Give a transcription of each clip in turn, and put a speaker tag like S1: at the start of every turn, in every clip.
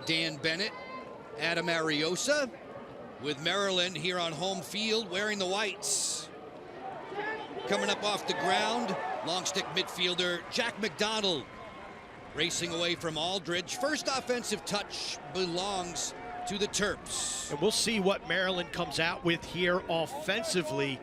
S1: Dan Bennett, Adam Ariosa, with Maryland here on home field wearing the whites. Coming up off the ground, long stick midfielder Jack McDonald racing away from Aldridge. First offensive touch belongs to the Terps.
S2: And we'll see what Maryland comes out with here offensively.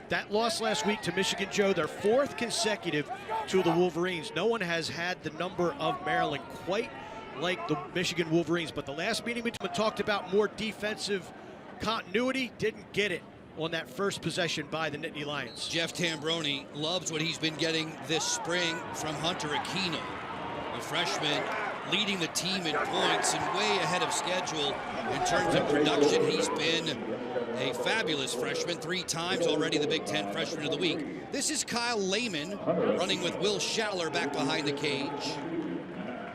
S2: That loss last week to Michigan, Joe, their fourth consecutive to the Wolverines. No one has had the number of Maryland quite like the Michigan Wolverines, but the last meeting we talked about more defensive continuity, didn't get it on that first possession by the Nittany Lions.
S1: Jeff Tambroni loves what he's been getting this spring from Hunter Aquino, a freshman leading the team in points and way ahead of schedule in terms of production. He's been a fabulous freshman, 3 times already the Big Ten Freshman of the Week. This is Kyle Lehman running with Will Schaller back behind the cage.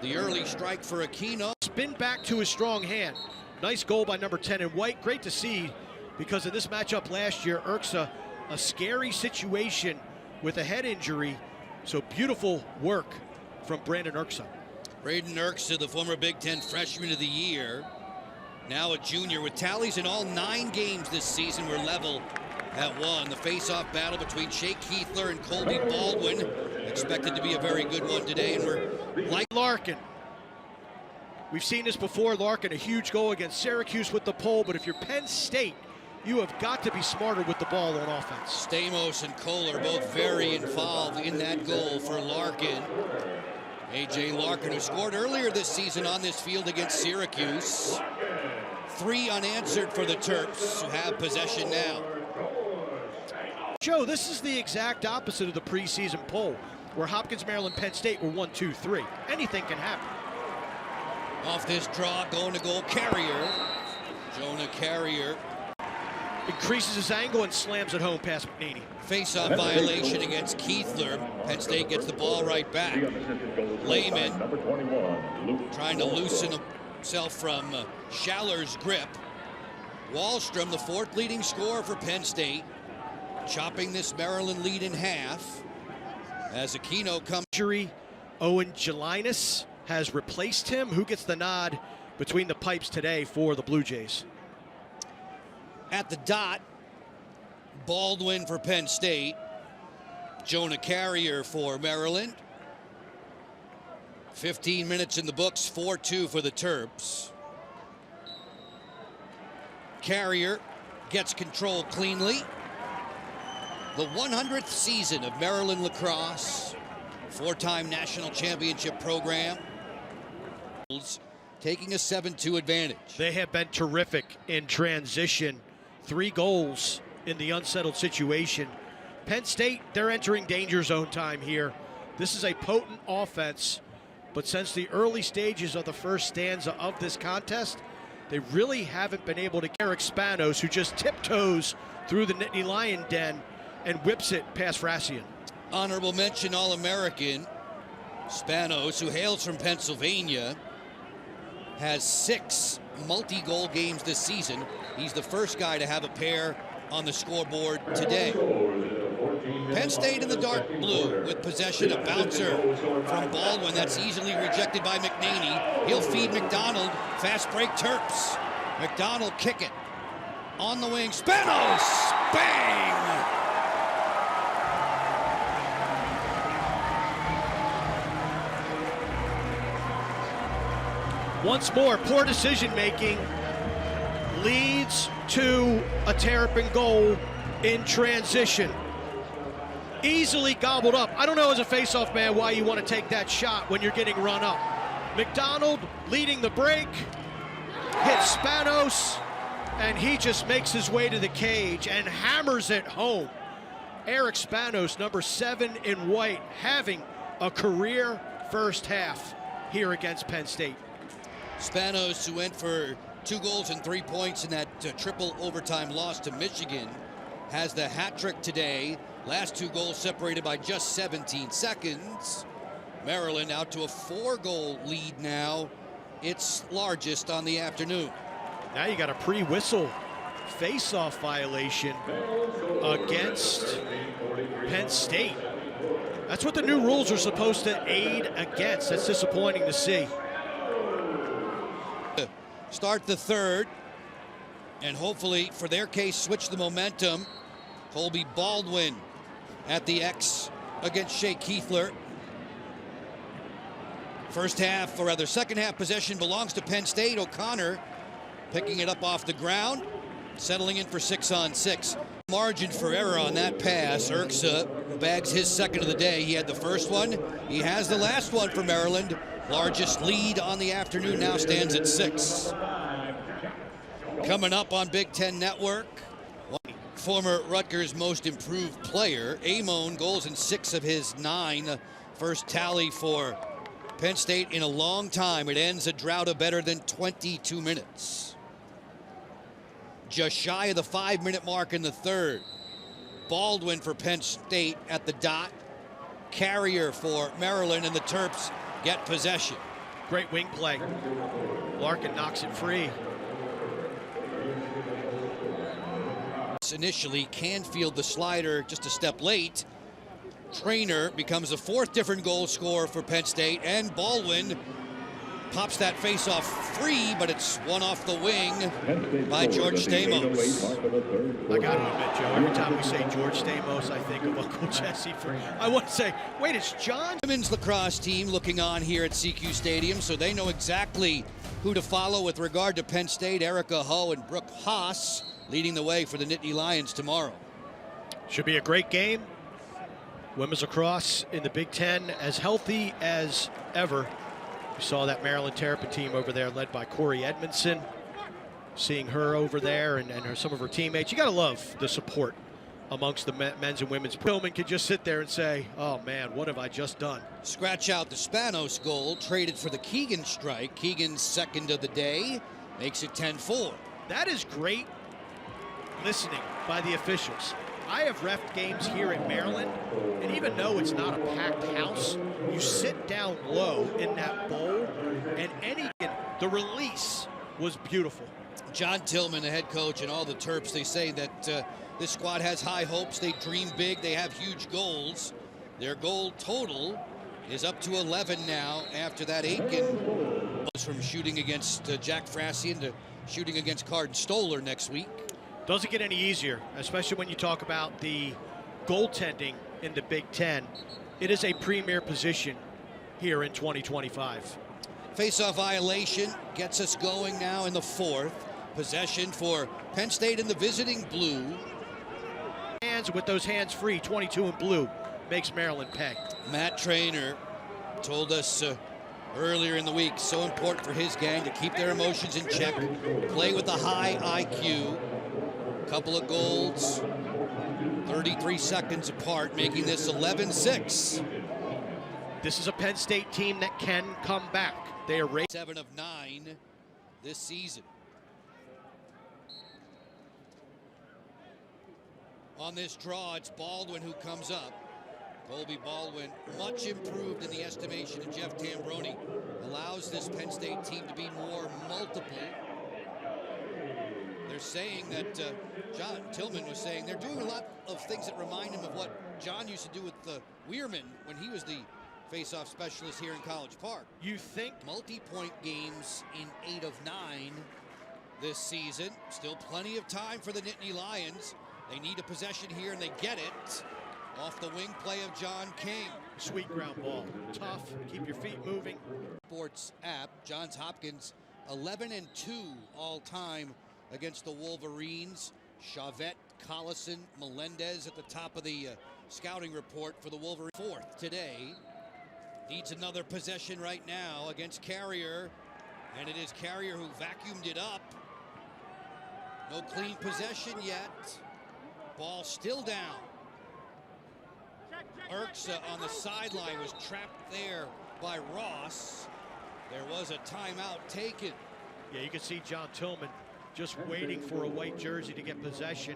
S1: The early strike for Aquino.
S2: Spin back to his strong hand. Nice goal by number 10 in white. Great to see, because in this matchup last year, Urksa, a scary situation with a head injury. So beautiful work from Brandon Urksa.
S1: Braden Urksa, the former Big Ten Freshman of the Year, now a junior with tallies in all 9 games this season were level at 1. The face-off battle between Shea Keethler and Colby Baldwin, expected to be a very good one today, and we're like
S2: Larkin. We've seen this before. Larkin, a huge goal against Syracuse with the pole, but if you're Penn State, you have got to be smarter with the ball on offense.
S1: Stamos and Cole are both very involved in that goal for Larkin. A.J. Larkin, who scored earlier this season on this field against Syracuse. 3 unanswered for the Terps, who have possession now.
S2: Joe, this is the exact opposite of the preseason poll, where Hopkins, Maryland, Penn State were 1, 2, 3. Anything can happen.
S1: Off this draw, going to goal, Carrier. Jonah Carrier.
S2: Increases his angle and slams it home past McNaney.
S1: Face-off violation against Keethler. Penn State gets the ball right back. Lehman trying to loosen himself from Schaller's grip. Wallstrom, the 4th leading scorer for Penn State, chopping this Maryland lead in half as Aquino comes.
S2: Owen Gelinas has replaced him. Who gets the nod between the pipes today for the Blue Jays?
S1: At the dot, Baldwin for Penn State, Jonah Carrier for Maryland. 15 minutes in the books, 4-2 for the Terps. Carrier gets control cleanly. The 100th season of Maryland lacrosse, 4-time national championship program, taking a 7-2 advantage.
S2: They have been terrific in transition. 3 goals in the unsettled situation. Penn State, they're entering danger zone time here. This is a potent offense, but since the early stages of the first stanza of this contest, they really haven't been able to. Eric Spanos, who just tiptoes through the Nittany Lion den and whips it past Frassian.
S1: Honorable mention All-American Spanos, who hails from Pennsylvania, has 6 multi-goal games this season. He's the first guy to have a pair on the scoreboard today. Penn State in the dark blue with possession, a bouncer from Baldwin that's easily rejected by McNaney. He'll feed McDonald. Fast break Terps. McDonald kick it. On the wing, Spanos! Bang!
S2: Once more, poor decision-making leads to a Terrapin goal in transition. Easily gobbled up. I don't know as a face-off man why you want to take that shot when you're getting run up. McDonald leading the break, hits Spanos, and he just makes his way to the cage and hammers it home. Eric Spanos, number 7 in white, having a career first half here against Penn State.
S1: Spanos, who went for 2 goals and 3 points in that triple overtime loss to Michigan, has the hat trick today. Last 2 goals separated by just 17 seconds. Maryland out to a 4-goal lead now, its largest on the afternoon.
S2: Now you got a pre-whistle face-off violation against Penn State. That's what the new rules are supposed to aid against. That's disappointing to see.
S1: start the third, and hopefully, for their case, switch the momentum. Colby Baldwin at the X against Shea Keethler. Second half possession belongs to Penn State. O'Connor picking it up off the ground, settling in for 6-on-6. Margin for error on that pass. Urksa bags his second of the day. He had the first one. He has the last one for Maryland. Largest lead on the afternoon now stands at 6. Coming up on Big Ten Network, former Rutgers most improved player, Amon, goals in 6 of his 9. First tally for Penn State in a long time. It ends a drought of better than 22 minutes. Just shy of the 5-minute mark in the third. Baldwin for Penn State at the dot. Carrier for Maryland, and the Terps get possession.
S2: Great wing play. Larkin knocks it free.
S1: Initially, Canfield the slider just a step late. Trainer becomes the 4th different goal scorer for Penn State, and Baldwin pops that face-off free, but it's one off the wing by George Stamos.
S2: I got to admit, Joe, every time we say George Stamos, I think of Uncle Jesse. I want to say, wait, it's John.
S1: Women's lacrosse team looking on here at CQ Stadium, so they know exactly who to follow with regard to Penn State. Erica Ho and Brooke Haas leading the way for the Nittany Lions tomorrow.
S2: Should be a great game. Women's lacrosse in the Big Ten as healthy as ever. We saw that Maryland Terrapin team over there led by Corey Edmondson. Seeing her over there and some of her teammates. You got to love the support amongst the men's and women's. Tillman can just sit there and say, oh man, what have I just done?
S1: Scratch out the Spanos goal, traded for the Keegan strike. Keegan's second of the day makes it 10-4.
S2: That is great listening by the officials. I have reffed games here in Maryland, and even though it's not a packed house, you sit down low in that bowl, and the release was beautiful.
S1: John Tillman, the head coach, and all the Terps, they say that this squad has high hopes. They dream big. They have huge goals. Their goal total is up to 11 now after that Aiken from shooting against Jack Frassian to shooting against Cardin Stoller next week.
S2: Doesn't get any easier, especially when you talk about the goaltending in the Big Ten. It is a premier position here in 2025.
S1: Face-off violation gets us going now in the 4th. Possession for Penn State in the visiting blue.
S2: Hands with those hands free, 22 in blue, makes Maryland pay.
S1: Matt Trainer told us earlier in the week, so important for his gang to keep their emotions in check, play with a high IQ. Couple of goals, 33 seconds apart, making this 11-6.
S2: This is a Penn State team that can come back. They are rated
S1: 7 of 9 this season. On this draw, it's Baldwin who comes up. Colby Baldwin, much improved in the estimation of Jeff Tambroni, allows this Penn State team to be more multiple. They're saying that John Tillman was saying they're doing a lot of things that remind him of what John used to do with Weirman when he was the face-off specialist here in College Park.
S2: You think
S1: multi-point games in 8 of 9 this season. Still plenty of time for the Nittany Lions. They need a possession here, and they get it off the wing play of John King.
S2: Sweet ground ball. Tough. Keep your feet moving.
S1: Sports app. Johns Hopkins 11-2 all-time against the Wolverines. Chavette, Collison, Melendez at the top of the scouting report for the Wolverines. 4th today. Needs another possession right now against Carrier. And it is Carrier who vacuumed it up. No clean possession yet. Ball still down. Urksa on the sideline was trapped there by Ross. There was a timeout taken.
S2: Yeah, you can see John Tillman just waiting for a white jersey to get possession.